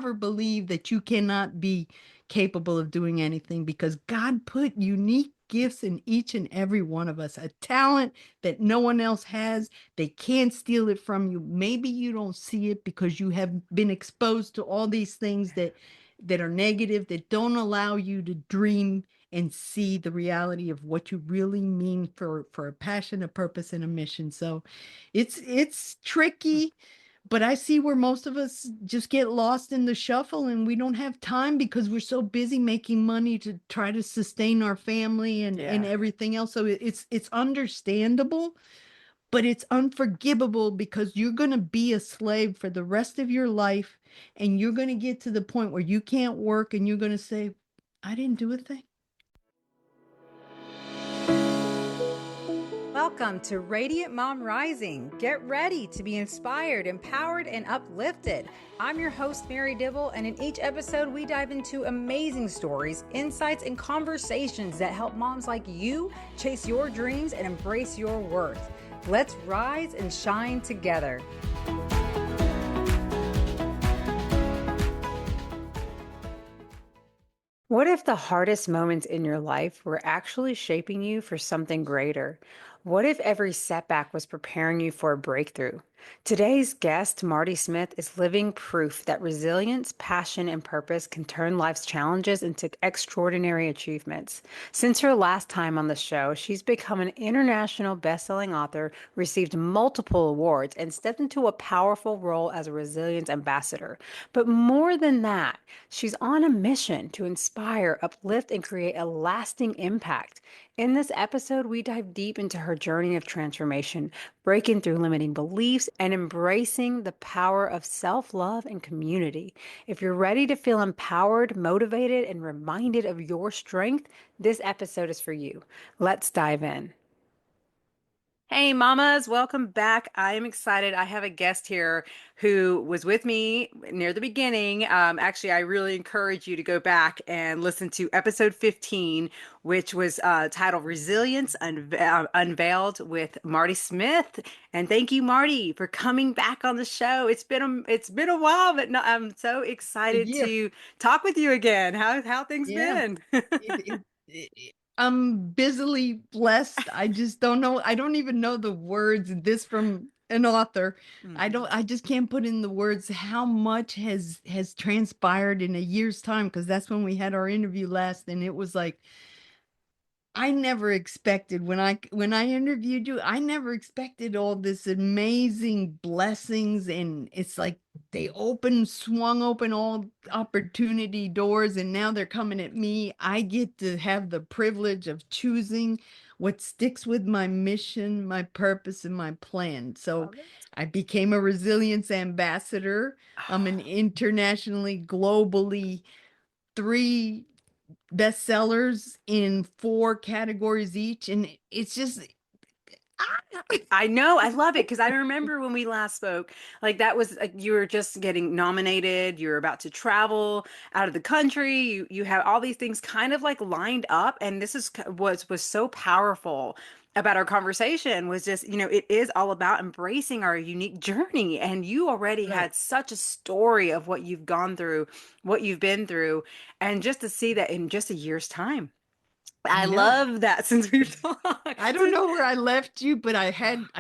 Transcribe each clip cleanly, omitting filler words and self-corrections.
never believe that you cannot be capable of doing anything because God put unique gifts in each and every one of us, a talent that no one else has. They can't steal it from you. Maybe you don't see it because you have been exposed to all these things that are negative, that don't allow you to dream and see the reality of what you really mean for a passion, a purpose, and a mission. So it's tricky, but I see where most of us just get lost in the shuffle and we don't have time because we're so busy making money to try to sustain our family and Yeah. everything else. So it's understandable, but it's unforgivable because you're going to be a slave for the rest of your life, and you're going to get to the point where you can't work and you're going to say, I didn't do a thing. Welcome to Radiant Mom Rising. Get ready to be inspired, empowered, and uplifted. I'm your host, Mary Dibble, and in each episode, we dive into amazing stories, insights, and conversations that help moms like you chase your dreams and embrace your worth. Let's rise and shine together. What if the hardest moments in your life were actually shaping you for something greater? What if every setback was preparing you for a breakthrough? Today's guest, Martie Smith, is living proof that resilience, passion, and purpose can turn life's challenges into extraordinary achievements. Since her last time on the show, she's become an international best-selling author, received multiple awards, and stepped into a powerful role as a resilience ambassador. But more than that, she's on a mission to inspire, uplift, and create a lasting impact. In this episode, we dive deep into her journey of transformation, breaking through limiting beliefs and embracing the power of self-love and community. If you're ready to feel empowered, motivated, and reminded of your strength, this episode is for you. Let's dive in. Hey, mamas, welcome back. I am excited. I have a guest here who was with me near the beginning. Actually, I really encourage you to go back and listen to episode 15, which was titled Resilience Unveiled with Martie Smith. And thank you, Martie, for coming back on the show. It's been a while, but no, I'm so A excited year. to talk with you again. How things Yeah. been? I'm busily blessed. I just don't know. I don't even know the words. This from an author. Mhm. I just can't put in the words how much has transpired in a year's time, because that's when we had our interview last, and it was like I never expected when I interviewed you, I never expected all this amazing blessings, and it's like they swung open all opportunity doors, and now they're coming at me. I get to have the privilege of choosing what sticks with my mission, my purpose, and my plan. So Love it. I became a resilience ambassador. I'm an internationally, globally, three bestsellers in four categories each, and it's just ah, I know, I love it because I remember when we last spoke, like that was you were just getting nominated, you were about to travel out of the country, you have all these things kind of like lined up, and this is was so powerful about our conversation was just, it is all about embracing our unique journey, and you already right. had such a story of what you've gone through, what you've been through, and just to see that in just a year's time. I I know. love that since we've I talked. don't know where I left you, but I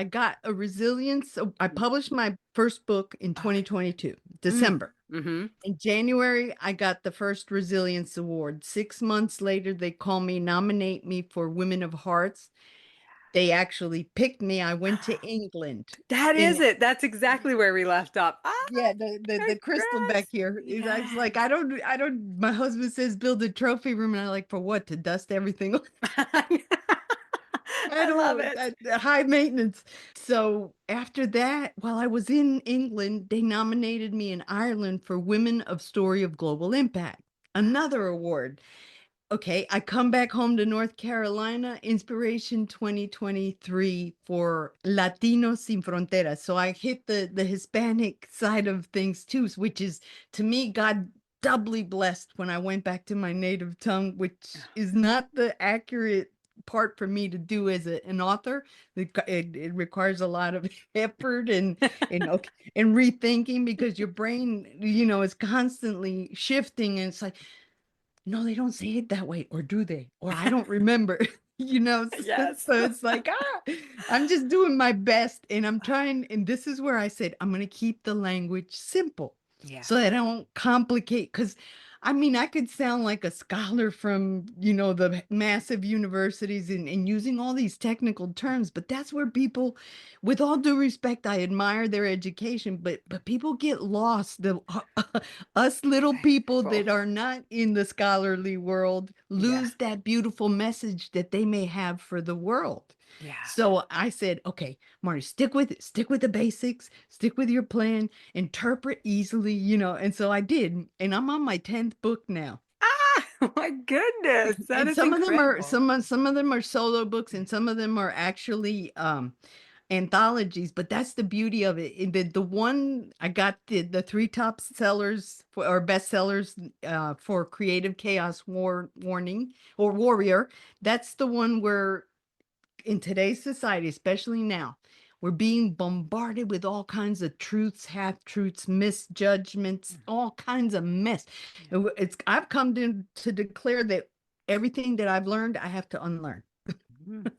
got a resilience. So I published my first book in Okay. 2022, Mm. December. Mm-hmm. In January, I got the first Resilience Award. 6 months later, they call me, nominate me for Women of Hearts. They actually picked me. I went to England That is in it. That's exactly where we left off. Ah, yeah, the crystal back congrats. here is I was like, Yes. I don't my husband says build a trophy room, and I like, for what? To dust everything. I I love don't it. high maintenance. So after that, while I was in England, they nominated me in Ireland for Women of Story of Global Impact, another award. Okay, I come back home to North Carolina, Inspiration 2023 for Latinos Sin Fronteras. So I hit the Hispanic side of things too, which is, to me, God doubly blessed when I went back to my native tongue, which is not the accurate part for me to do as an author. It requires a lot of effort and okay, and rethinking, because your brain, is constantly shifting, and it's like, no, they don't say it that way, or do they? Or I don't remember, Yes. so it's like, I'm just doing my best, and I'm trying, and this is where I said, I'm going to keep the language simple Yeah. so that I don't complicate, because I mean, I could sound like a scholar from, the massive universities, and using all these technical terms, but that's where people, with all due respect, I admire their education, but people get lost. Us little people Well, that are not in the scholarly world yeah. lose that beautiful message that they may have for the world. Yeah. So I said, okay, Marty, stick with it, stick with the basics, stick with your plan, interpret easily, and so I did. And I'm on my 10th book now. Ah, my goodness. That And is incredible. some of them are solo books, and some of them are actually anthologies, but that's the beauty of it. The one I got, the three top sellers or bestsellers for Creative Chaos Warning or Warrior. That's the one where, in today's society, especially now, we're being bombarded with all kinds of truths, half truths, misjudgments, all kinds of mess. It's I've come to declare that everything that I've learned, I have to unlearn. Mhm.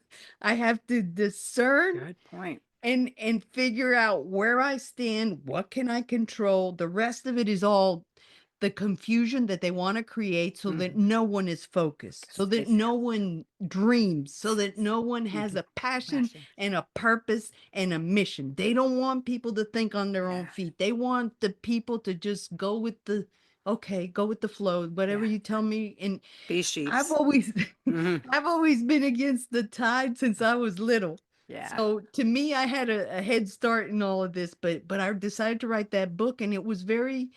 I have to discern Good point. and figure out where I stand, what can I control. The rest of it is all the confusion that they want to create, so that Mhm. no one is focused, so that no Exactly. one dreams, so that no one has Mhm. a passion Passion. and a purpose and a mission. They don't want people to think on their own Yeah. feet. They want the people to just go with the, okay, go with the flow, whatever Yeah. you tell me. And These I've sheets. always Hmm. I've always been against the tide since I was little. Yeah. So to me, I had a head start in all of this, but I decided to write that book, and it was very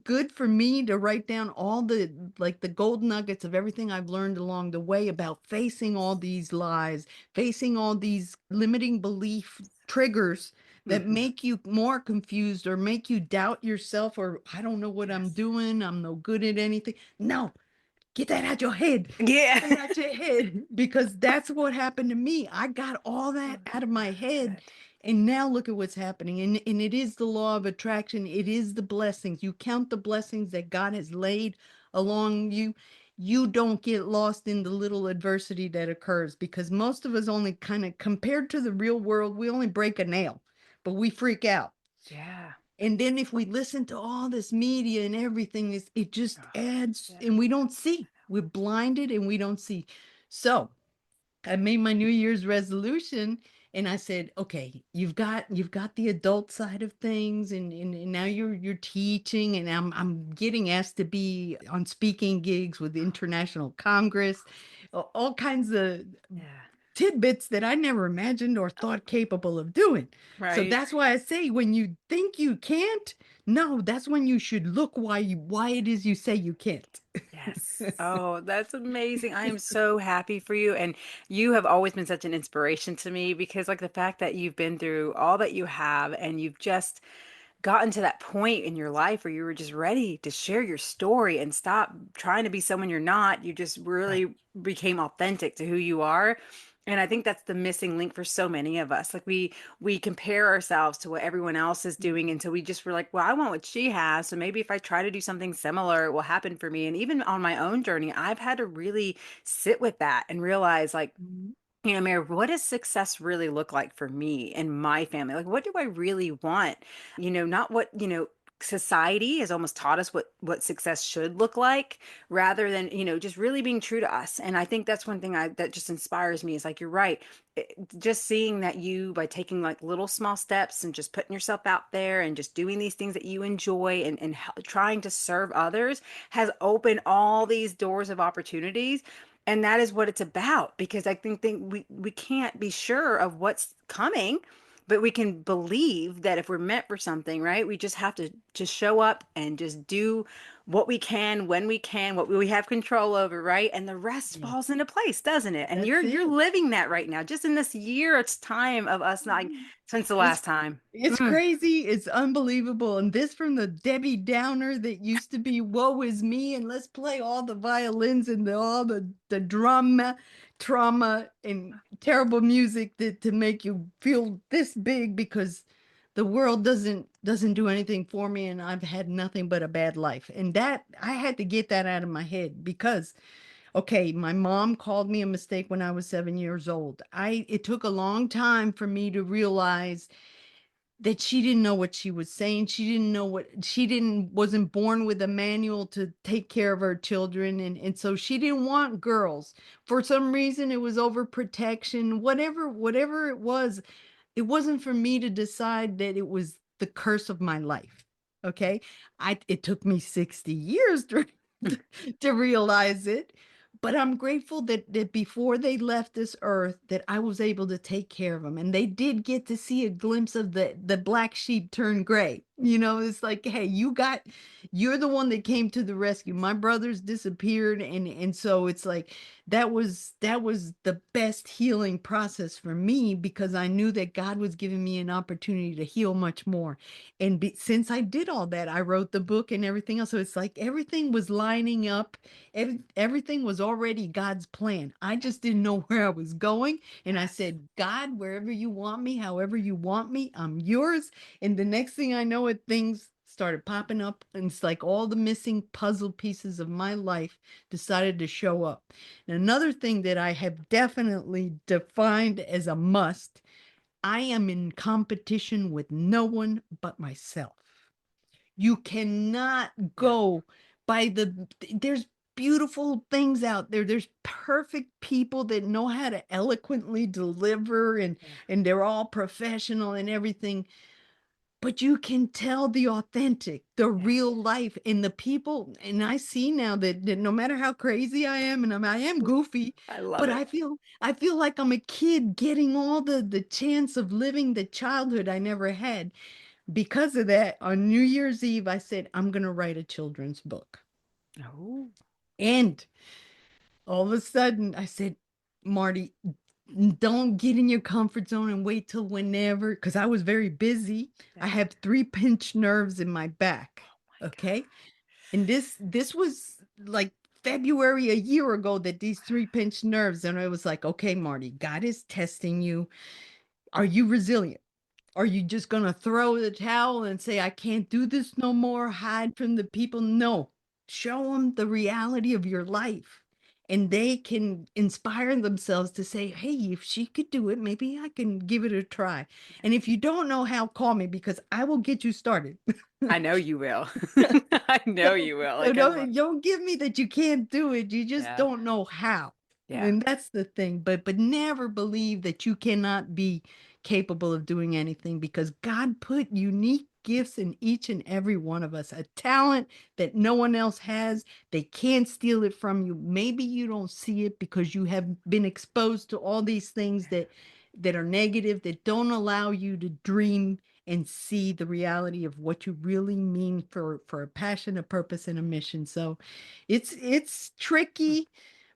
good for me to write down all the, like, the gold nuggets of everything I've learned along the way about facing all these lies, facing all these limiting belief triggers that Hmm. make you more confused or make you doubt yourself, or I don't know what I'm Yes. doing, I'm no good at anything. No, get that out your head. Yeah. Get that out your head, because that's what happened to me. I got all Oh, that out of my head. good. And now look at what's happening. And it is the law of attraction. It is the blessings. You count the blessings that God has laid along you. You don't get lost in the little adversity that occurs, because most of us only kind of, compared to the real world, we only break a nail, but we freak out. Yeah. And then if we listen to all this media and everything, it just Oh, adds, yeah. and we don't see. We're blinded and we don't see. So I made my New Year's resolution, and I said, okay, you've got the adult side of things, and now you're teaching, and I'm getting asked to be on speaking gigs with the International Congress, all kinds of Yeah. tidbits that I never imagined or thought capable of doing. So Right. that's why I say, when you think you can't, no, that's when you should look why it is you say you can't. Yes. Oh, that's amazing. I am so happy for you. And you have always been such an inspiration to me, because, like, the fact that you've been through all that you have, and you've just gotten to that point in your life where you were just ready to share your story and stop trying to be someone you're not. You just Right. really became authentic to who you are. And I think that's the missing link for so many of us. Like, we compare ourselves to what everyone else is doing until we just were like, well, I want what she has. So maybe if I try to do something similar, it will happen for me. And even on my own journey, I've had to really sit with that and realize, like, Mhm. Mary, what does success really look like for me and my family? Like, what do I really want? Not what, society has almost taught us what success should look like, rather than, just really being true to us. And I think that's one thing that just inspires me, is like, you're right. Just seeing that you, by taking like little small steps and just putting yourself out there and just doing these things that you enjoy, and trying to serve others, has opened all these doors of opportunities. And that is what it's about, because I think we can't be sure of what's coming, but we can believe that if we're meant for something, right? We just have to just show up and just do what we can, when we can, what we have control over, right? And the rest Yeah, falls into place, doesn't it? And that's you're it. living that right now, just in this year, it's time of us not since the It's last time. it's Mm, crazy. It's unbelievable. And this from the Debbie Downer that used to be woe is me, and let's play all the violins and all the drama, trauma, and terrible music that to make you feel this big because the world doesn't do anything for me, and I've had nothing but a bad life. And that I had to get that out of my head because okay, my mom called me a mistake when I was 7 years old. It took a long time for me to realize that she didn't know what she was saying. She didn't know what she didn't wasn't born with a manual to take care of her children. And so she didn't want girls. For some reason it was overprotection, whatever it wasn't for me to decide that it was the curse of my life. Okay. It took me 60 years to realize it. But I'm grateful that before they left this earth, that I was able to take care of them. And they did get to see a glimpse of the black sheep turn gray. You know, it's like, hey, you're the one that came to the rescue. My brothers disappeared. And so it's like that was the best healing process for me because I knew that God was giving me an opportunity to heal much more. And since I did all that, I wrote the book and everything else. So it's like everything was lining up. Everything was already God's plan. I just didn't know where I was going. And I yes. said, God, wherever you want me, however you want me, I'm yours. And the next thing I know, things started popping up. And it's like all the missing puzzle pieces of my life decided to show up. And another thing that I have definitely defined as a must, I am in competition with no one but myself. You cannot Yeah. go by there's beautiful things out there. There's perfect people that know how to eloquently deliver Yeah. and they're all professional and everything. But you can tell the authentic, the Yes. real life and the people. And I see now that no matter how crazy I am, and I am goofy, I love but it. I feel like I'm a kid getting all the chance of living the childhood I never had. Because of that, on New Year's Eve, I said, I'm going to write a children's book. Oh, And all of a sudden, I said, Martie, don't get in your comfort zone and wait till whenever, because I was very busy. I yeah. have three pinched nerves in my back. Oh my Okay. And this was like February a year ago that these three pinched nerves, and I was like, okay, Martie, God is testing you. Are you resilient? Are you just going to throw the towel and say, I can't do this no more, hide from the people? No, show them the reality of your life. And they can inspire themselves to say, hey, if she could do it, maybe I can give it a try. And if you don't know how, call me because I will get you started. I know you will. I know So, you will. so Like I love. don't give me that you can't do it. You just Yeah. don't know how. Yeah. And that's the thing. But never believe that you cannot be capable of doing anything because God put unique gifts in each and every one of us, a talent that no one else has. They can't steal it from you. Maybe you don't see it because you have been exposed to all these things that are negative, that don't allow you to dream and see the reality of what you really mean for a passion, a purpose, and a mission. So it's tricky,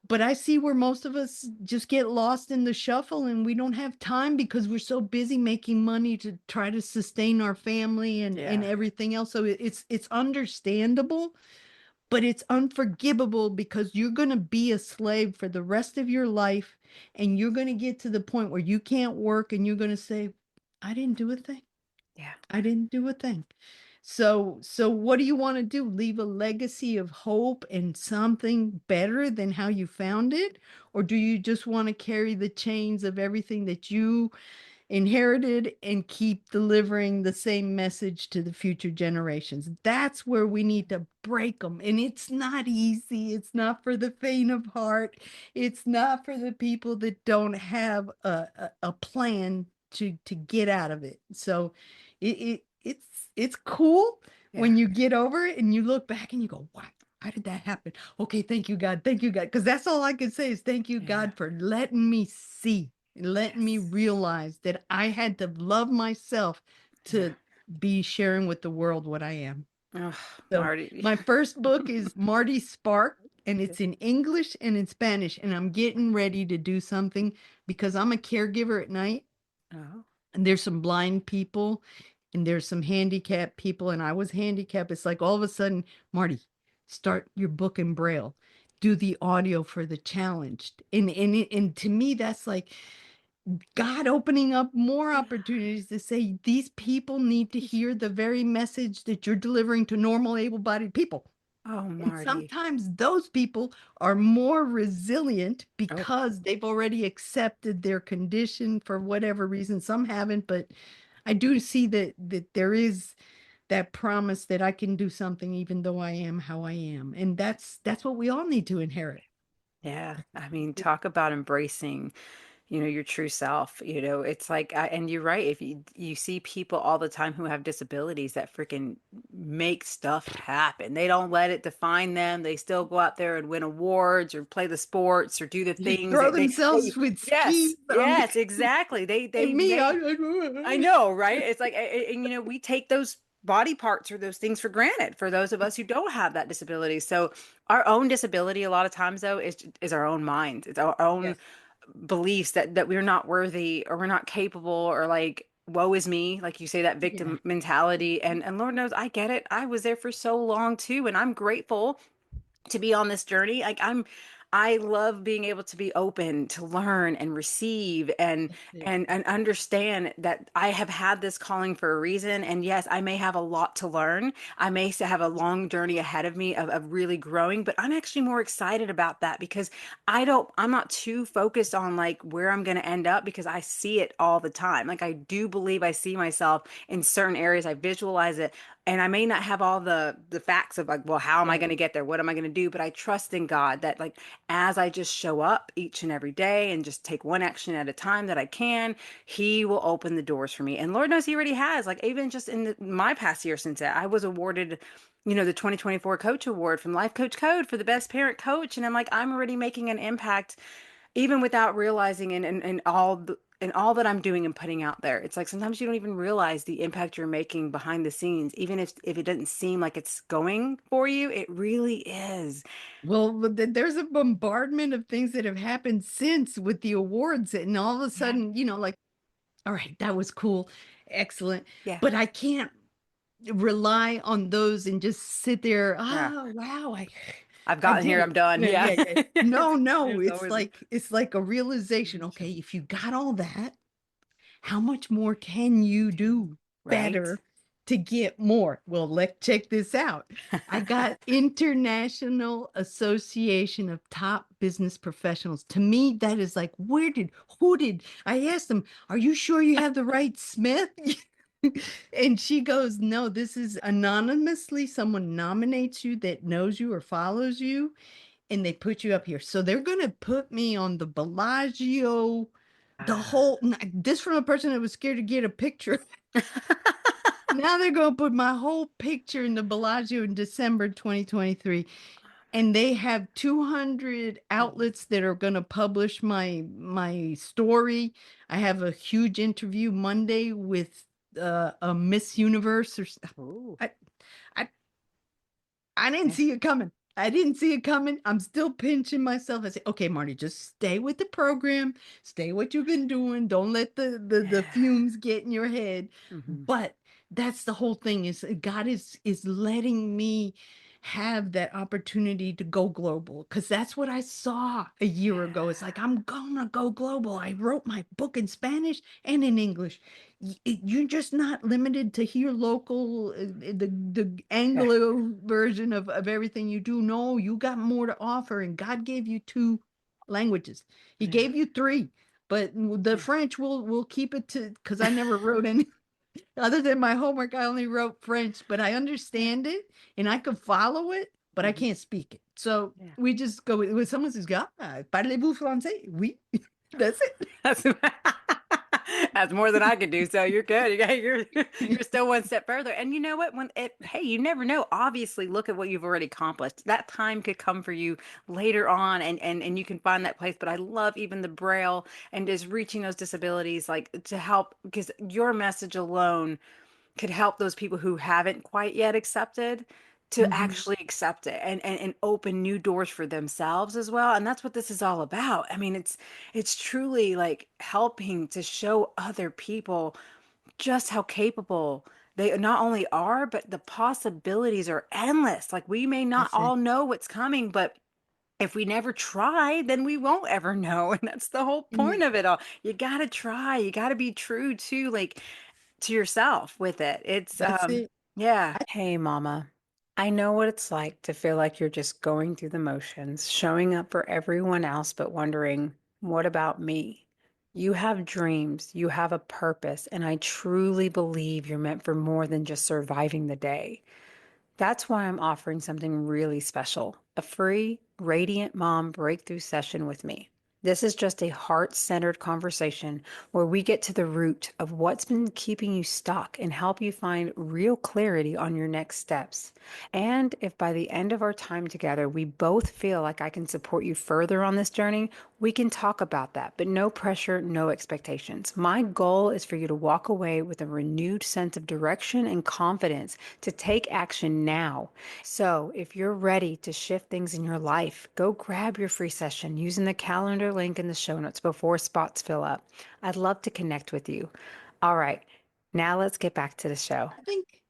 but I see where most of us just get lost in the shuffle and we don't have time because we're so busy making money to try to sustain our family and Yeah. everything else. So it's understandable, but it's unforgivable because you're going to be a slave for the rest of your life and you're going to get to the point where you can't work and you're going to say, I didn't do a thing. Yeah. I didn't do a thing. So what do you want to do? Leave a legacy of hope and something better than how you found it? Or do you just want to carry the chains of everything that you inherited and keep delivering the same message to the future generations? That's where we need to break them. And it's not easy. It's not for the faint of heart. It's not for the people that don't have a plan to get out of it. So it's cool Yeah. when you get over it and you look back and you go, wow, how did that happen? Okay, thank you, God. Thank you, God. Because that's all I can say is thank you, Yeah. God, for letting me see, letting me Yes. realize that I had to love myself Yeah. to be sharing with the world what I am. Oh, So Martie. my first book is Martie Spark, and it's in English and in Spanish. And I'm getting ready to do something because I'm a caregiver at night, Oh, and there's some blind people and there's some handicapped people. And I was handicapped. It's like all of a sudden, Martie, start your book in Braille. Do the audio for the challenged. And to me, that's like God opening up more opportunities to say these people need to hear the very message that you're delivering to normal able-bodied people. oh, And Martie. sometimes those people are more resilient Oh, because they've already accepted their condition for whatever reason. Some haven't, but I do see that there is that promise that I can do something even though I am how I am. And that's what we all need to inherit. yeah. I mean, talk about embracing, your true self. It's like, and you're right. If you see people all the time who have disabilities that freaking make stuff happen, they don't let it define them. They still go out there and win awards or play the sports or do the Just things throw that themselves they with skis yes, on the yes, exactly. They and me, make I know, right? It's like, and we take those body parts or those things for granted for those of us who don't have that disability. So our own disability, a lot of times though, is our own mind. It's our own yes, beliefs that we're not worthy or we're not capable or like woe is me, like you say, that yeah. victim mentality. And Lord knows I get it. I was there for so long too, and I'm grateful to be on this journey. I love being able to be open to learn and receive and That's it. and understand that I have had this calling for a reason. And yes, I may have a lot to learn. I may have a long journey ahead of me of really growing, but I'm actually more excited about that because I'm not too focused on like where I'm going to end up because I see it all the time. Like I do believe I see myself in certain areas. I visualize it, and I may not have all the facts of like, well, how am I Right. going to get there? What am I going to do? But I trust in God that like as I just show up each and every day and just take one action at a time that I can, He will open the doors for me. And Lord knows He already has. Like even just in my past year since that, I was awarded, the 2024 Coach Award from Life Coach Code for the best parent coach, and I'm like, I'm already making an impact even without realizing and all that I'm doing and putting out there. It's like sometimes you don't even realize the impact you're making behind the scenes, even if it doesn't seem like it's going for you, it really is. Well, there's a bombardment of things that have happened since with the awards, and all of a Yeah. sudden, like, all right, that was cool, excellent, Yeah. but I can't rely on those and just sit there. Yeah. Oh, wow, I've I gotten did here, it. I'm done. Yeah, Yeah. yeah, yeah. No, no, There's it's always like a realization. Okay, if you got all that, how much more can you do right. better to get more? Well, let's check this out. I got International Association of Top Business Professionals. To me, that is like, who did, I asked them, are you sure you have the right Smith? And she goes, no, this is anonymously. Someone nominates you that knows you or follows you, and they put you up here. So they're going to put me on the Bellagio, the Ah. whole, this from a person that was scared to get a picture. Now they're going to put my whole picture in the Bellagio in December 2023. And they have 200 outlets that are going to publish my story. I have a huge interview Monday with a Miss Universe Ooh. I, I I didn't Yeah. see it coming. I didn't see it coming. I'm still pinching myself. I say, okay, Martie, just stay with the program. Stay what you've been doing. Don't let the Yeah. fumes get in your head. Hmm. But that's the whole thing is God is letting me have that opportunity to go global because that's what I saw a year ago. It's like I'm gonna go global. I wrote my book in Spanish and in English. You're just not limited to here local, the Yeah. Anglo version of everything you do. No, you got more to offer, and God gave you two languages. He Yeah. gave you three, but the Yeah. French will keep it to because I never wrote any other than my homework. I only wrote French, but I Yeah. understand it and I can follow it, but I Hmm. can't speak it. So Yeah. we just go with when someone says, "Ah, parlez-vous français?" Oui, that's That's that's more than I could do. So you're good. You're still one step further. And you know what? Hey, you never know. Obviously, look at what you've already accomplished. That time could come for you later on, and you can find that place. But I love even the Braille and just reaching those disabilities, like to help because your message alone. could help those people who haven't quite yet accepted to Mhm. actually accept it and open new doors for themselves as well. And that's what this is all about. I mean, it's truly like helping to show other people just how capable they not only are, but the possibilities are endless. Like we may not That's it. all know what's coming, but if we never try, then we won't ever know. And that's the whole And point of it all. You got to try. You got to be true to like to yourself with it. It's that's it. yeah. Hey, Mama. I know what it's like to feel like you're just going through the motions, showing up for everyone else, but wondering, what about me? You have dreams, you have a purpose, and I truly believe you're meant for more than just surviving the day. That's why I'm offering something really special, a free Radiant Mom breakthrough session with me. This is just a heart centered conversation where we get to the root of what's been keeping you stuck and help you find real clarity on your next steps. And if by the end of our time together, we both feel like I can support you further on this journey, we can talk about that, but no pressure, no expectations. My goal is for you to walk away with a renewed sense of direction and confidence to take action now. So, if you're ready to shift things in your life, go grab your free session using the calendar link in the show notes before spots fill up. I'd love to connect with you. All right, now let's get back to the show.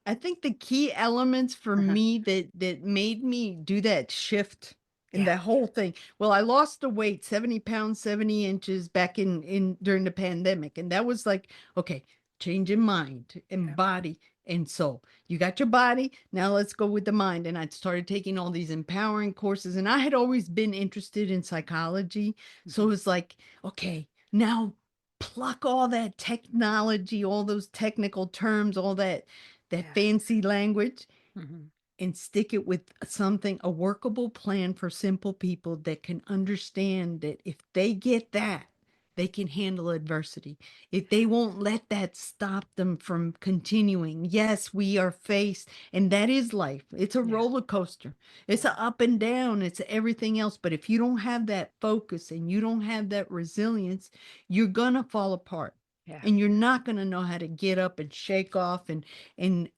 I think the key elements for Mhm. me that made me do that shift in Yeah. that whole thing. Well, I lost the weight, 70 pounds, 70 inches back in during the pandemic. And that was like, okay, change in mind and Yeah. body and soul. You got your body, now let's go with the mind. And I started taking all these empowering courses. And I had always been interested in psychology. So it Mhm. was like, okay, now pluck all that technology, all those technical terms, all that Yeah. fancy language, Mhm. and stick it with something, a workable plan for simple people that can understand that if they get that, they can handle adversity. If they won't let that stop them from continuing. Yes, we are faced, and that is life. It's a Yeah. roller coaster. It's Yeah. a up and down. It's everything else. But if you don't have that focus and you don't have that resilience, you're gonna fall apart. Yeah. And you're not going to know how to get up and shake off and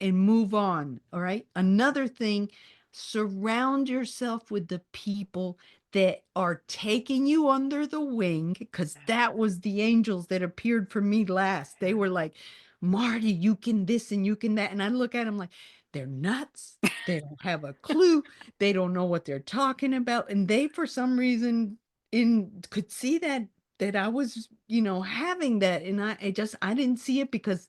move on. All right. Another thing, surround yourself with the people that are taking you under the wing, because Yeah. that was the angels that appeared for me last. They were like, Martie, you can this and you can that. And I look at them like, they're nuts. They don't have a clue. They don't know what they're talking about. And they, for some reason, could see that I was, having that. And I didn't see it because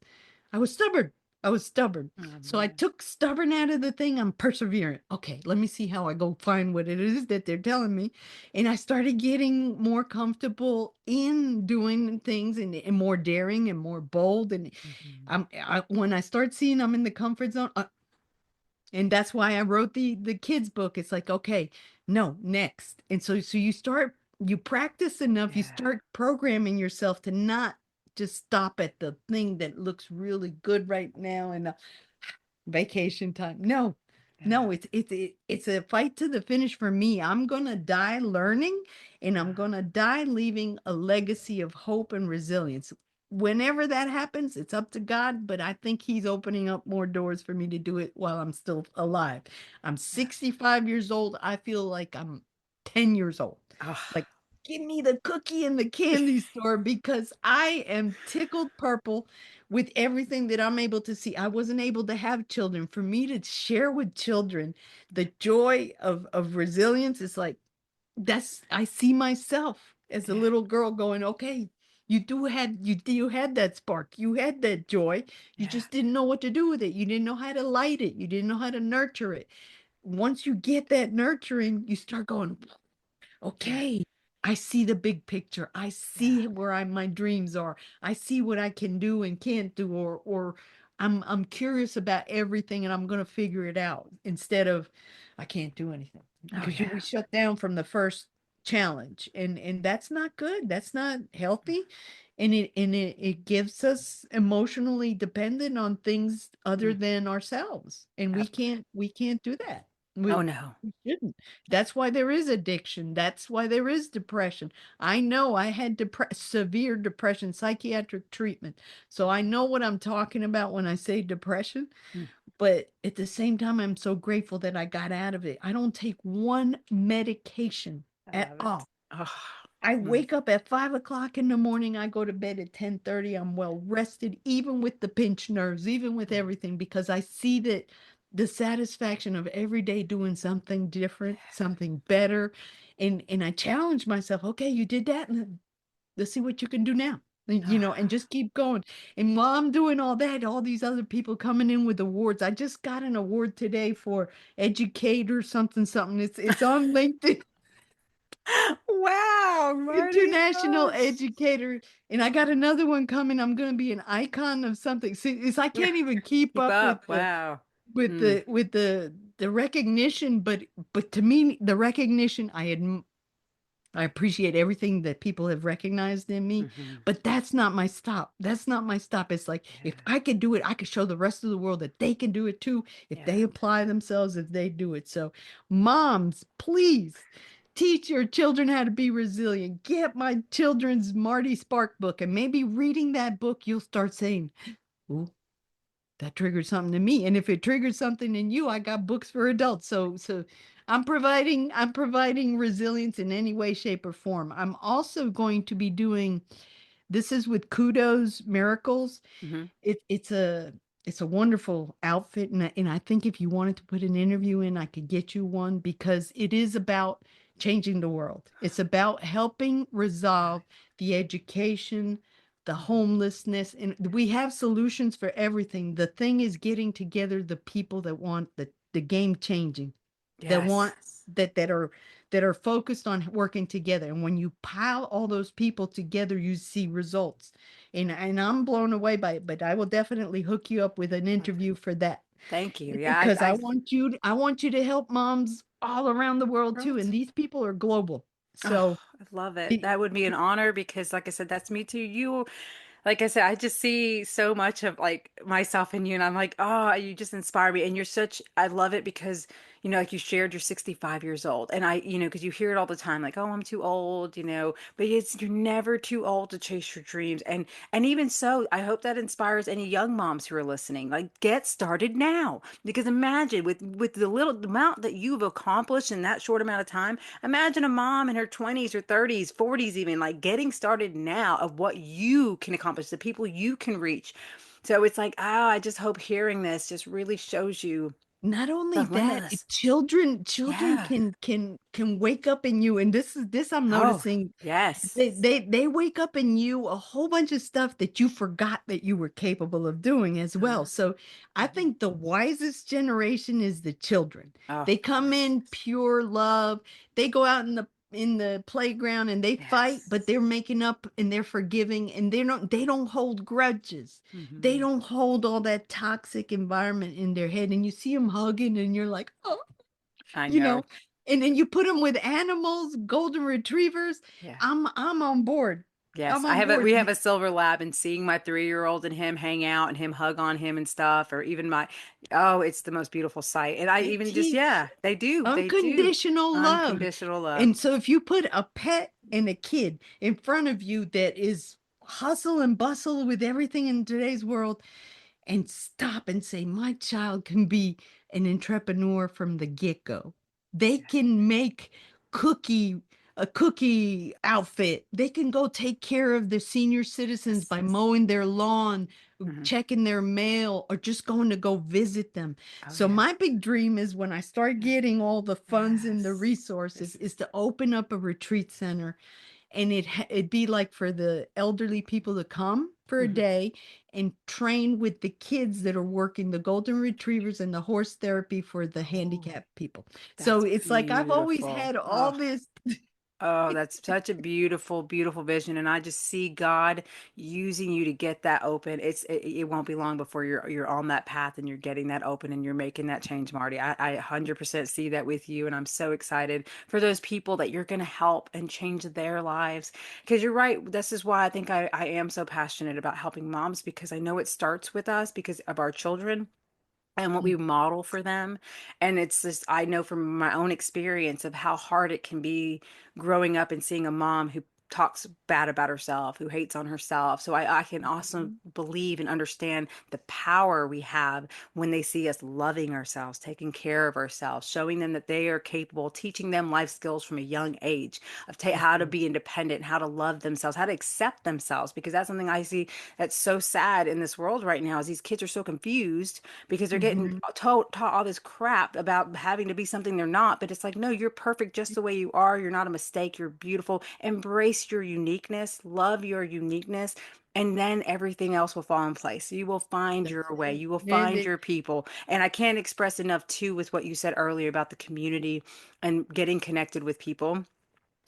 I was stubborn. I was stubborn. Oh So I man. took stubborn out of the thing. I'm perseverant. Okay, let me see how I go find what it is that they're telling me. And I started getting more comfortable in doing things and more daring and more bold. And Mhm. when I start seeing I'm in the comfort zone, and that's why I wrote the kids book. It's like, okay, no, next. And so you practice enough, you Yeah. start programming yourself to not just stop at the thing that looks really good right now and vacation time. No, Yeah. no, it's a fight to the finish for me. I'm gonna die learning, and I'm Uh, gonna die leaving a legacy of hope and resilience. Whenever that happens, it's up to God, but I think He's opening up more doors for me to do it while I'm still alive. I'm yeah. 65 years old. I feel like I'm 10 years old. Oh, Like, give me the cookie in the candy store because I am tickled purple with everything that I'm able to see. I wasn't able to have children. For me to share with children the joy of resilience is like, I see myself as a yeah. little girl going, okay, you had that spark, you had that joy, you Yeah. just didn't know what to do with it, you didn't know how to light it, you didn't know how to nurture it. Once you get that nurturing, you start going, Yeah. okay, I see the big picture. I Yeah. see where my dreams are. I see what I can do and can't do, or I'm curious about everything and I'm gonna figure it out instead of I can't do anything Oh because we yeah. shut down from the first challenge, and that's not good. That's not healthy. And it gives us emotionally dependent on things other Mm. than ourselves. And we can't do that. Oh We no. we shouldn't. That's why there is addiction. That's why there is depression. I know I had severe depression, psychiatric treatment. So I know what I'm talking about when I say depression. Mm, But at the same time, I'm so grateful that I got out of it. I don't take one medication I at love it. all. Oh, I mm, wake up at 5 o'clock in the morning. I go to bed at 10:30. I'm well rested, even with the pinched nerves, even with mm. everything, because I see that the satisfaction of every day doing something different, something better. And I challenge myself, okay, you did that. And let's see what you can do now. And Ah, just keep going. And while I'm doing all that, all these other people coming in with awards. I just got an award today for educator something something. It's on LinkedIn. wow, Marty. International Gosh. educator, and I got another one coming. I'm going to be an icon of something. See, it's I can't even keep Keep up with up. the Wow. with Mm, the with the recognition, but to me, the recognition, I appreciate everything that people have recognized in me, hmm. but that's not my stop. That's not my stop. It's like if Yeah. I could do it, I could show the rest of the world that they can do it too if Yeah. they apply themselves, if they do it. So, moms, please teach your children how to be resilient. Get my children's Marty Spark book, and maybe reading that book, you'll start saying, "Ooh, that triggered something in me." And if it triggers something in you, I got books for adults. So I'm providing resilience in any way, shape, or form. I'm also going to be doing this is with Kudos Miracles. Hmm. It's a wonderful outfit, and I think if you wanted to put an interview in, I could get you one because it is about changing the world. It's about helping resolve the education, the Hmm. homelessness, and we have solutions for everything. The thing is getting together the people that want the game changing, that want Yes. that are focused on working together. And when you pile all those people together, you see results. And I'm blown away by it, but I will definitely hook you up with an interview for that Thank you. Yeah. because I want you to help moms all around the world too. And Right. these people are global. Oh, So I love it. it, That would be an honor because, like I said, that's me too. You like I said, I just see so much of like myself in you, and I'm like, oh, you just inspire me. And you're such, I love it because, like you shared you're 65 years old. And because you hear it all the time, like, oh, I'm too old, but you're never too old to chase your dreams. And even so, I hope that inspires any young moms who are listening. Like, get started now. Because imagine with the little amount that you've accomplished in that short amount of time. Imagine a mom in her 20s or 30s, 40s, even like getting started now of what you can accomplish, the people you can reach. So it's like, I just hope hearing this just really shows you not only the that, limitless. children Yeah. can wake up in you, and this I'm Oh, noticing. yes. They wake up in you a whole bunch of stuff that you forgot that you were capable of doing as well. Uh-huh. So I Mhm. think the wisest generation is the children. Oh, They come in yes. pure love. They go out in the playground and they fight, but Yes. they're making up and they're forgiving, and they don't hold grudges. They Hmm. don't hold all that toxic environment in their head. And you see them hugging and you're like, oh, I you know. know, and then you put them with animals, golden retrievers. Yeah. I'm on board. Yes, I'm on board. we have a silver lab, and seeing my 3-year-old and him hang out and him hug on him and stuff, or even oh, it's the most beautiful sight. And I They even just, teach yeah, they do. unconditional love. Unconditional love. And so if you put a pet and a kid in front of you that is hustle and bustle with everything in today's world, and stop and say, my child can be an entrepreneur from the get-go. They Yeah. can make cookie a cookie outfit. They can go take care of the senior citizens Yes. by mowing their lawn, Hmm. checking their mail, or just going to go visit them. Oh So yeah. my big dream is when I start Yeah. getting all the funds and the Yes. resources This is is. to open up a retreat center, and it'd be like for the elderly people to come for a Mhm. day and train with the kids that are working the golden retrievers and the horse therapy for the Oh, handicapped people. So that's it's like I've always beautiful. had all Oh. this. Oh, that's such a beautiful, beautiful vision, and I just see God using you to get that open. It won't be long before you're on that path and you're getting that open and you're making that change, Marty. I 100% see that with you, and I'm so excited for those people that you're going to help and change their lives. Because you're right, this is why I think I am so passionate about helping moms because I know it starts with us because of our children. and what we model for them. And it's just, I know from my own experience of how hard it can be growing up and seeing a mom who talks bad about herself, who hates on herself. So I can also Mhm. believe and understand the power we have when they see us loving ourselves, taking care of ourselves, showing them that they are capable, teaching them life skills from a young age of Of how to course. be independent, how to love themselves, how to accept themselves. Because that's something I see that's so sad in this world right now is these kids are so confused because they're getting Mhm. taught all this crap about having to be something they're not. But it's like, no, you're perfect just the way you are. You're not a mistake. You're beautiful. Embrace your uniqueness, love your uniqueness. And then everything else will fall in place. You will find That's your way. it. You will And find your people. And I can't express enough too with what you said earlier about the community and getting connected with people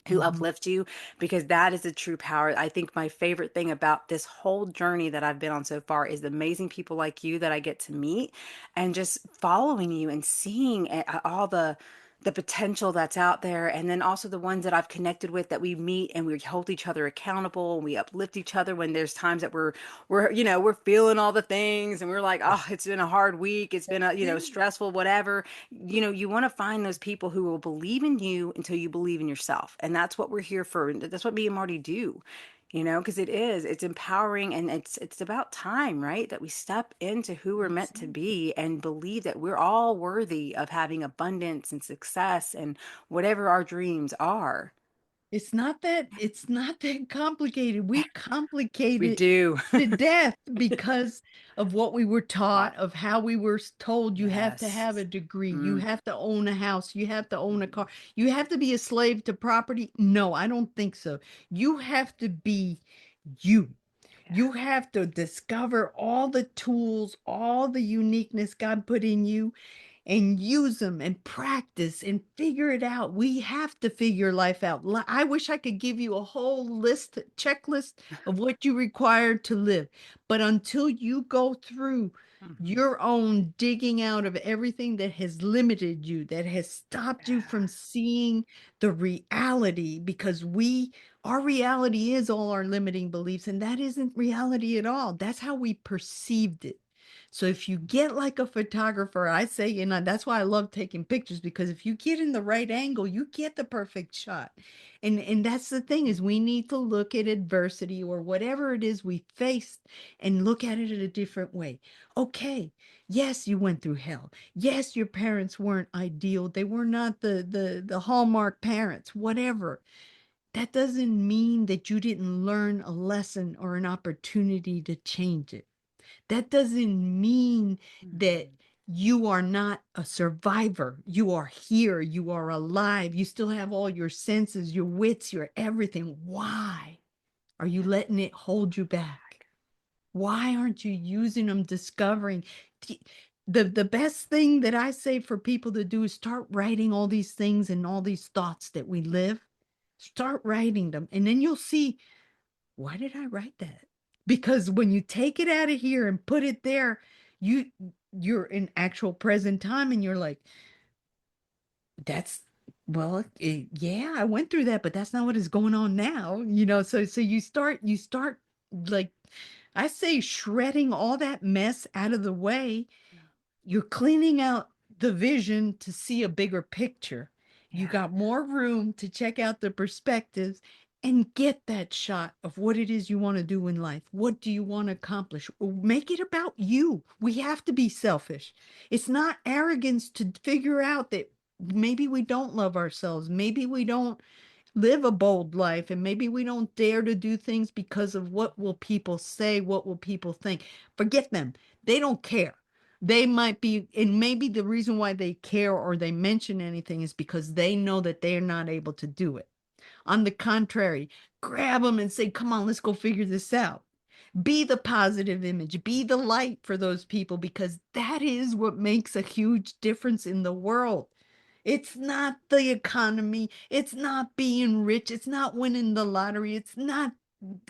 who Mhm. uplift you, because that is the true power. I think my favorite thing about this whole journey that I've been on so far is the amazing people like you that I get to meet, and just following you and seeing all the potential that's out there, and then also the ones that I've connected with that we meet and we hold each other accountable and we uplift each other when there's times that we're feeling all the things and we're like, oh, it's been a hard week, it's been That's a it. stressful whatever. You want to find those people who will believe in you until you believe in yourself. And that's what we're here for. And that's what me and Marty do, because it's empowering, and it's about time, right? That we step into who we're That's meant to it. be and believe that we're all worthy of having abundance and success and whatever our dreams are. It's not that complicated. We complicate We it do. to death because of what we were Right. taught, of how we were told you have to have a Yes. degree, you Mm. have to own a house, you have to own a car, you have to be a slave to property. No, I don't think so. You have to be you. Yeah. You have to discover all the tools, all the uniqueness God put in you, and use them and practice and figure it out. We have to figure life out. I wish I could give you a whole checklist of what you require to live. But until you go through Mhm. your own digging out of everything that has limited you, that has stopped you Yeah. from seeing the reality, because our reality is all our limiting beliefs, and that isn't reality at all. That's how we perceived it. So if you get like a photographer, I say, that's why I love taking pictures, because if you get in the right angle, you get the perfect shot. And that's the thing, is we need to look at adversity or whatever it is we faced and look at it in a different way. Okay, yes, you went through hell. Yes, your parents weren't ideal. They were not the Hallmark parents, whatever. That doesn't mean that you didn't learn a lesson or an opportunity to change it. That doesn't mean that Mhm. you are not a survivor. You are here. You are alive. You still have all your senses, your wits, your everything. Why are you letting it hold you back? Why aren't you using them, discovering? The best thing that I say for people to do is start writing all these things and all these thoughts that we live. Start writing them, and then you'll see, why did I write that? Because when you take it out of here and put it there, you you're in actual present time, and you're like, that's, well, yeah, I went through that, but that's not what is going on now. So you start like, I say, shredding all that mess out of the way. You're cleaning out the vision to see a bigger picture. You Yeah. got more room to check out the perspectives and get that shot of what it is you want to do in life. What do you want to accomplish? Make it about you. We have to be selfish. It's not arrogance to figure out that maybe we don't love ourselves. Maybe we don't live a bold life, and maybe we don't dare to do things because of what will people say, what will people think. Forget them. They don't care. They might be, and maybe the reason why they care or they mention anything is because they know that they're not able to do it. On the contrary, grab them and say, come on, let's go figure this out. Be the positive image, be the light for those people, because that is what makes a huge difference in the world. It's not the economy. It's not being rich. It's not winning the lottery. It's not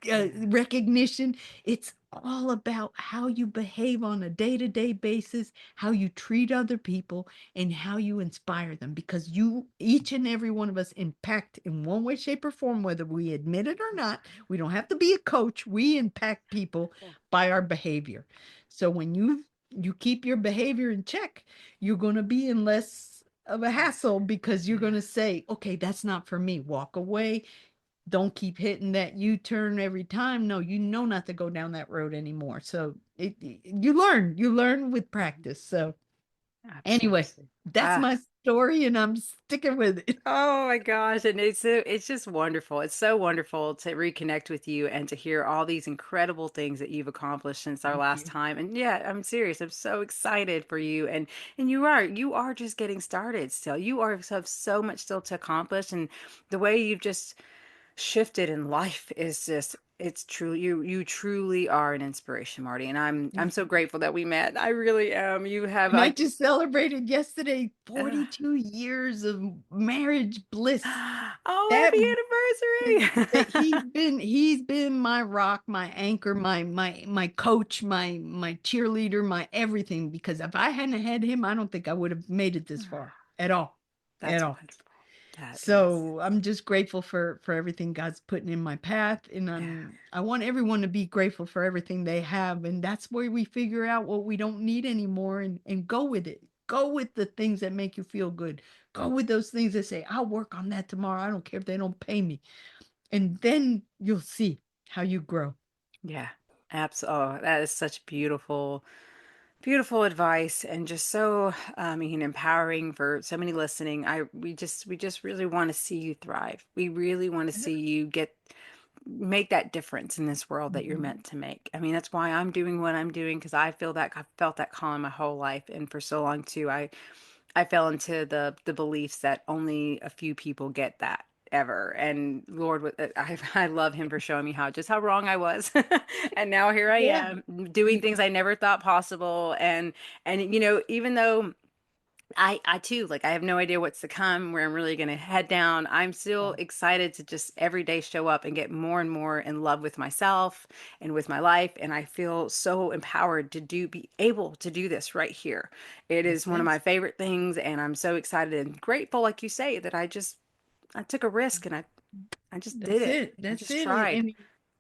Yeah. recognition. It's all about how you behave on a day-to-day basis, how you treat other people, and how you inspire them. Because each and every one of us, impact in one way, shape, or form, whether we admit it or not. We don't have to be a coach. We impact people Cool. by our behavior. So when you you keep your behavior in check, you're going to be in less of a hassle because you're going Yeah. to say, okay, that's not for me. Walk away. Don't keep hitting that U-turn every time. No, you know not to go down that road anymore. So you learn with practice. So anyway, Absolutely. that's Ah, my story and I'm sticking with it. oh my gosh. And it's just wonderful. It's so wonderful to reconnect with you and to hear all these incredible things that you've accomplished since our Thank last you. time. And yeah, I'm serious. I'm so excited for you. And you are just getting started still. You are have so much still to accomplish. And the way you've just shifted in life is just it's true you truly are an inspiration, Martie, and I'm so grateful that we met. I really am. You have And I I just celebrated yesterday uh, 42 years of marriage bliss. oh, That happy that anniversary. he's been my rock, my anchor, my coach, my cheerleader, my everything. Because if I hadn't had him, I don't think I would have made it this far at all, at That's all. wonderful. That is. So I'm just grateful for everything God's putting in my path, and Yeah. I want everyone to be grateful for everything they have, and that's where we figure out what we don't need anymore, and go with it. Go with the things that make you feel good. Go with those things that say, "I'll work on that tomorrow. I don't care if they don't pay me," and then you'll see how you grow. Yeah. Absolutely. Oh, that is such beautiful beautiful advice and just so I mean empowering for so many listening. I we just really want to see you thrive. We really want to Yeah. see you get make that difference in this world that you're Mhm. meant to make. I mean, that's why I'm doing what I'm doing because I feel that I've felt that calling my whole life, and for so long too, I fell into the beliefs that only a few people get that ever. And Lord, I love him for showing me how wrong I was. And now here I Yeah. am doing things I never thought possible. And you know, even though I too, like, I have no idea what's to come, where I'm really going to head down. I'm still Yeah. excited to just every day show up and get more and more in love with myself and with my life. And I feel so empowered to be able to do this right here. It is That's one of it. my favorite things. And I'm so excited and grateful, like you say, that I took a risk and I just did That's it. it. I That's just it. tried.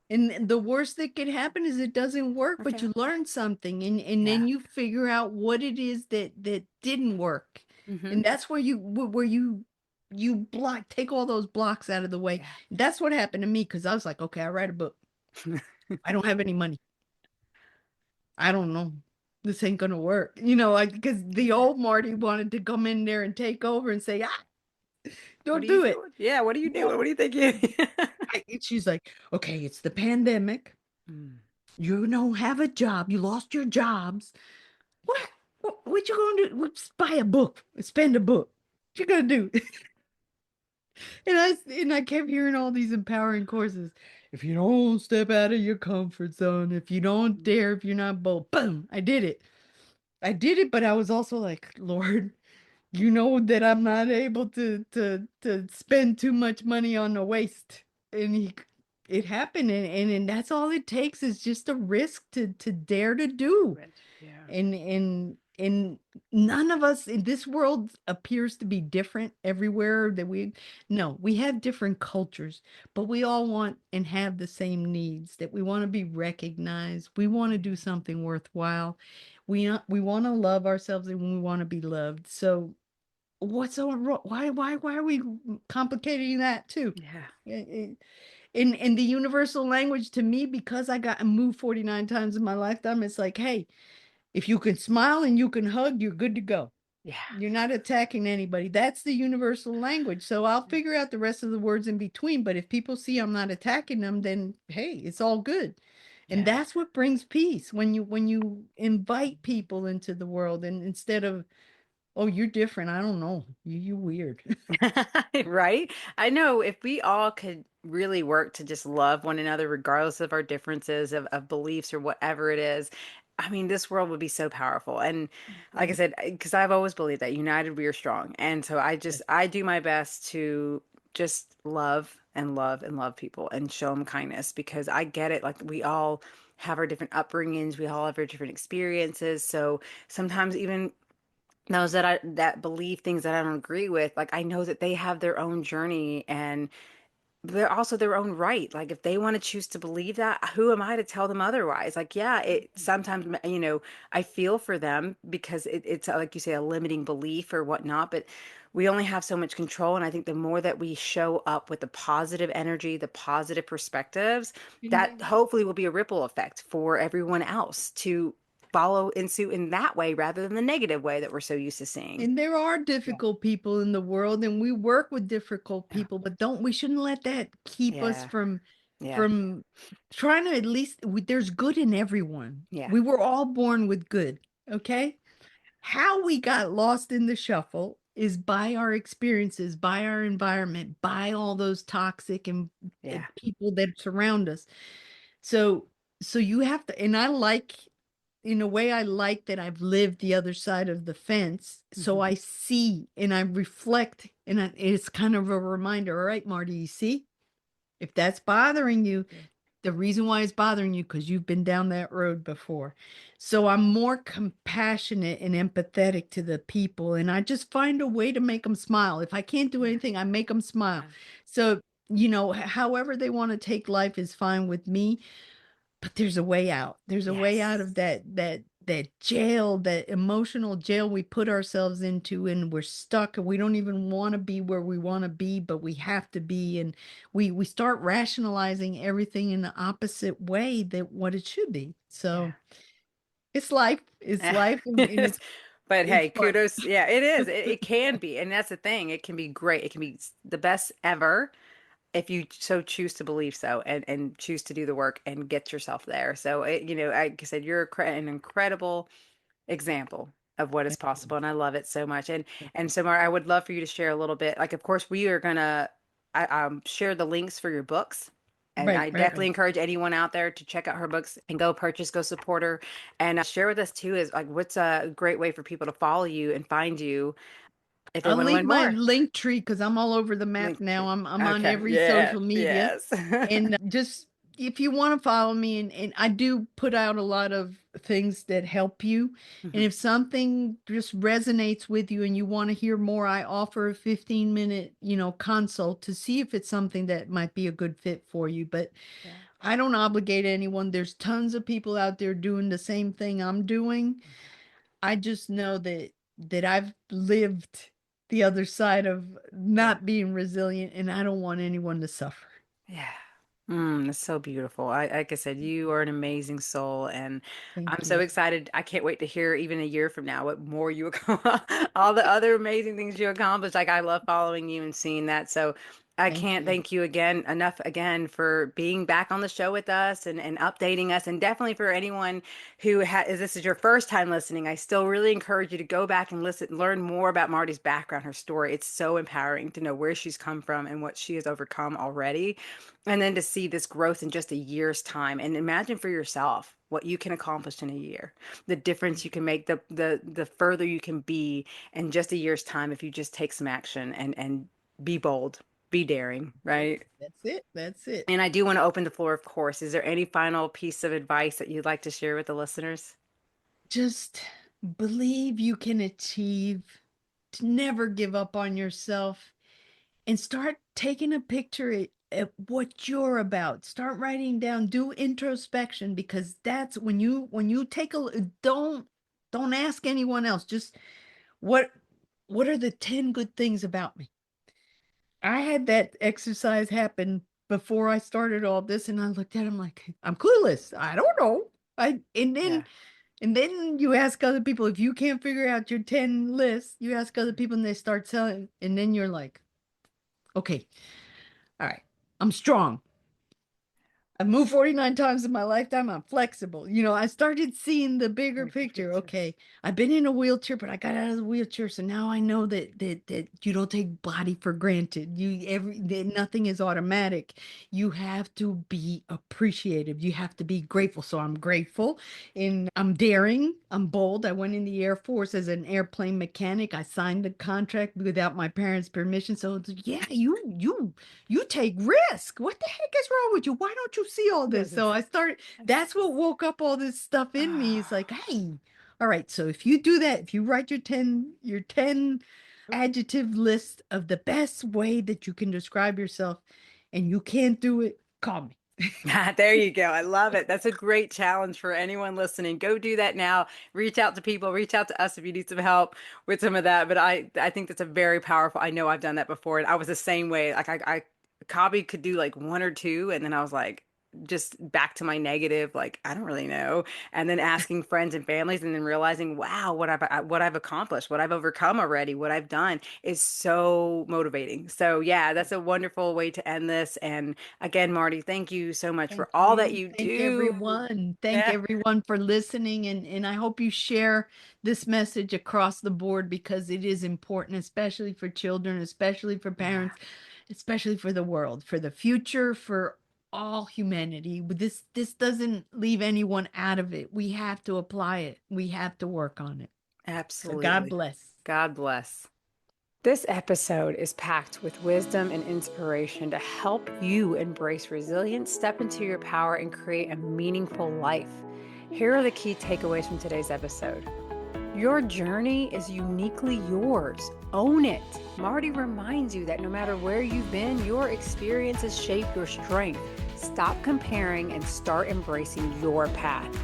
And the worst that could happen is it doesn't work, but Okay. you learn something and Yeah. then you figure out what it is that didn't work. Hmm. And that's where you block take all those blocks out of the way. Yeah. That's what happened to me because I was like, okay, I write a book. I don't have any money. I don't know. This ain't gonna work. Like because the Yeah. old Marty wanted to come in there and take over and say, What are don't you do it. doing? Yeah. What are you doing? No. What do you think? You She's like, okay, it's the pandemic. Mm. You don't have a job. You lost your jobs. What? What you gonna do? Buy a book. Spend a book. What you gonna do? And I kept hearing all these empowering courses. If you don't step out of your comfort zone, if you don't dare, if you're not bold, boom, I did it. I did it, but I was also like, Lord, you know that I'm not able to spend too much money on the waste. And it happened, and that's all it takes is just a risk to dare to do. Yeah. And none of us in this world appears to be different everywhere that we no, we have different cultures, but we all want and have the same needs that we want to be recognized. We want to do something worthwhile. We want to love ourselves and we want to be loved. So what's so wrong? Why are we complicating that too? Yeah. In the universal language to me, because I got moved 49 times in my lifetime, it's like, hey, if you can smile and you can hug, you're good to go. Yeah. You're not attacking anybody. That's the universal language. So I'll figure out the rest of the words in between. But if people see I'm not attacking them, then hey, it's all good. And Yeah. that's what brings peace when you invite people into the world and instead of, oh, you're different. I don't know. You weird. Right? I know if we all could really work to just love one another, regardless of our differences of beliefs or whatever it is, I mean, this world would be so powerful. And like I Right. said, because I've always believed that united we are strong. And so I do my best to just love and love and love people and show them kindness because I get it. Like we all have our different upbringings, we all have our different experiences. So sometimes even those that believe things that I don't agree with, like I know that they have their own journey and they're also their own right. Like if they want to choose to believe that, who am I to tell them otherwise? Like, yeah, it sometimes, I feel for them because it's like you say, a limiting belief or whatnot, but we only have so much control. And I think the more that we show up with the positive energy, the positive perspectives, that And hopefully will be a ripple effect for everyone else to follow in suit in that way rather than the negative way that we're so used to seeing. and there are Yeah. difficult people in the world, and we work with difficult Yeah. people, but don't we shouldn't let that keep us Yeah. from Yeah. from trying to, at least there's good in everyone. Yeah. We were all born with good, okay? How we got lost in the shuffle is by our experiences, by our environment, by all those toxic and Yeah. people that surround us. So so you have to, and I like, in a way, I like that I've lived the other side of the fence. So Mhm. I see and I reflect, and it's kind of a reminder. All right, Martie, you see, if that's bothering you, Yeah. the reason why it's bothering you, because you've been down that road before. So I'm more compassionate and empathetic to the people, and I just find a way to make them smile. If I can't do Yeah. anything, I make them smile. Yeah. So, however they want to take life is fine with me, but there's a way out. There's a way out Yes. of that jail, that emotional jail we put ourselves into, and we're stuck, and we don't even want to be where we want to be, but we have to be, and we start rationalizing everything in the opposite way that what it should be. Yeah. So it's life. It's life, and Yes. But it's hey, fun. kudos. Yeah, it is. It can be. And that's the thing. It can be great. It can be the best ever if you so choose to believe so and choose to do the work and get yourself there. So, like I said, you're an incredible example of what is possible, and I love it so much. And so Mar, I would love for you to share a little bit. Like, of course, we are gonna share the links for your books. And Right, I right, definitely right. encourage anyone out there to check out her books and go purchase, go support her, and share with us too is like what's a great way for people to follow you and find you if they I'll want to leave learn my more. link tree because I'm all over the map Link now. tree. I'm on Okay. every Yeah. social media. Yes. And just, if you want to follow me, and I do put out a lot of things that help you. And Mhm. if something just resonates with you and you want to hear more, I offer a 15-minute, consult to see if it's something that might be a good fit for you. But Yeah. I don't obligate anyone. There's tons of people out there doing the same thing I'm doing. I just know that I've lived the other side of Yeah. not being resilient, and I don't want anyone to suffer. Yeah. That's so beautiful. Like I said, you are an amazing soul, and I'm Thank so you. excited. I can't wait to hear even a year from now what more you all the other amazing things you accomplished. Like I love following you and seeing that. So I Thank can't you. thank you again enough again for being back on the show with us and updating us. And definitely for anyone who is this is your first time listening, I still really encourage you to go back and listen, learn more about Martie's background, her story. It's so empowering to know where she's come from and what she has overcome already. And then to see this growth in just a year's time and imagine for yourself what you can accomplish in a year, the difference you can make, the further you can be in just a year's time if you just take some action and be bold, be daring, right? That's it. That's it. And I do want to open the floor, of course. Is there any final piece of advice that you'd like to share with the listeners? Just believe you can achieve, to never give up on yourself, and start taking a picture at what you're about. Start writing down, do introspection, because that's when you take don't ask anyone else. Just what what are the 10 good things about me? I had that exercise happen before I started all this, and I looked at him like, I'm clueless. I don't know. I Yeah. and then you ask other people, if you can't figure out your 10 lists, you ask other people and they start telling, and then you're like, okay, all right, I'm strong. I've moved 49 times in my lifetime. I'm flexible. I started seeing the bigger Bigger picture. picture. Okay, I've been in a wheelchair, but I got out of the wheelchair. So now I know that you don't take body for granted. That nothing is automatic. You have to be appreciative. You have to be grateful. So I'm grateful, and I'm daring. I'm bold. I went in the Air Force as an airplane mechanic. I signed a contract without my parents' permission. So it's like, yeah, you take risk. What the heck is wrong with you? Why don't you see all Yeah, this? So this- I started, Yes. that's what woke up all this stuff in me. It's like, Ah. hey, all right, so if you do that, if you write your 10 adjective list of the best way that you can describe yourself, and you can't do it, call me. There you go. I love it. That's a great challenge for anyone listening. Go do that now. Reach out to people, reach out to us if you need some help with some of that. But I think that's a very powerful. I know I've done that before, and I was the same way. Like I Cobby could do like one or two, and then I was like just back to my negative, like I don't really know. And then asking friends and families, and then realizing, wow, what I've accomplished, what I've overcome already, what I've done is so motivating. So yeah, that's a wonderful way to end this. And again, Martie, thank you so much Thank for all that you. you Thank do. everyone. Thank Yeah, everyone for listening. And I hope you share this message across the board because it is important, especially for children, especially for yeah, parents, especially for the world, for the future, for all humanity. This doesn't leave anyone out of it. We have to apply it. We have to work on it. So God absolutely. bless. God bless. This episode is packed with wisdom and inspiration to help you embrace resilience, step into your power, and create a meaningful life. Here are the key takeaways from today's episode. Your journey is uniquely yours. Own it. Martie reminds you that no matter where you've been, your experiences shape your strength. Stop comparing and start embracing your path.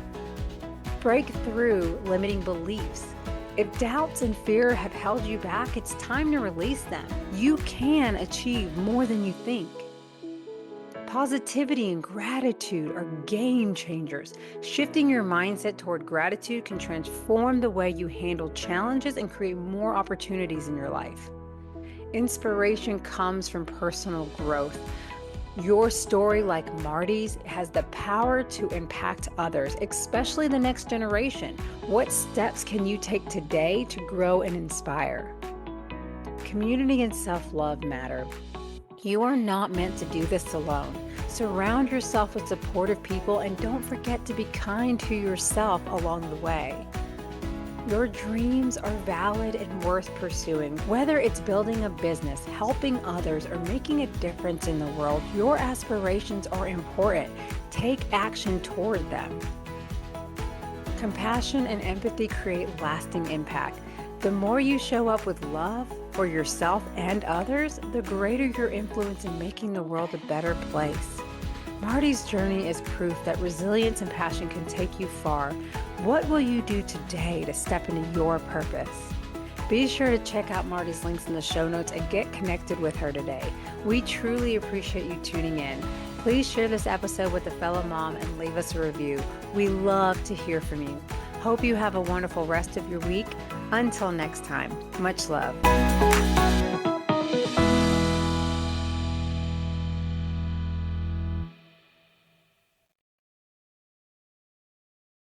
Break through limiting beliefs. If doubts and fear have held you back, it's time to release them. You can achieve more than you think. Positivity and gratitude are game changers. Shifting your mindset toward gratitude can transform the way you handle challenges and create more opportunities in your life. Inspiration comes from personal growth. Your story, like Martie's, has the power to impact others, especially the next generation. What steps can you take today to grow and inspire? Community and self-love matter. You are not meant to do this alone. Surround yourself with supportive people and don't forget to be kind to yourself along the way. Your dreams are valid and worth pursuing. Whether it's building a business, helping others, or making a difference in the world, your aspirations are important. Take action toward them. Compassion and empathy create lasting impact. The more you show up with love for yourself and others, the greater your influence in making the world a better place. Martie's journey is proof that resilience and passion can take you far. What will you do today to step into your purpose? Be sure to check out Martie's links in the show notes and get connected with her today. We truly appreciate you tuning in. Please share this episode with a fellow mom and leave us a review. We love to hear from you. Hope you have a wonderful rest of your week. Until next time, much love.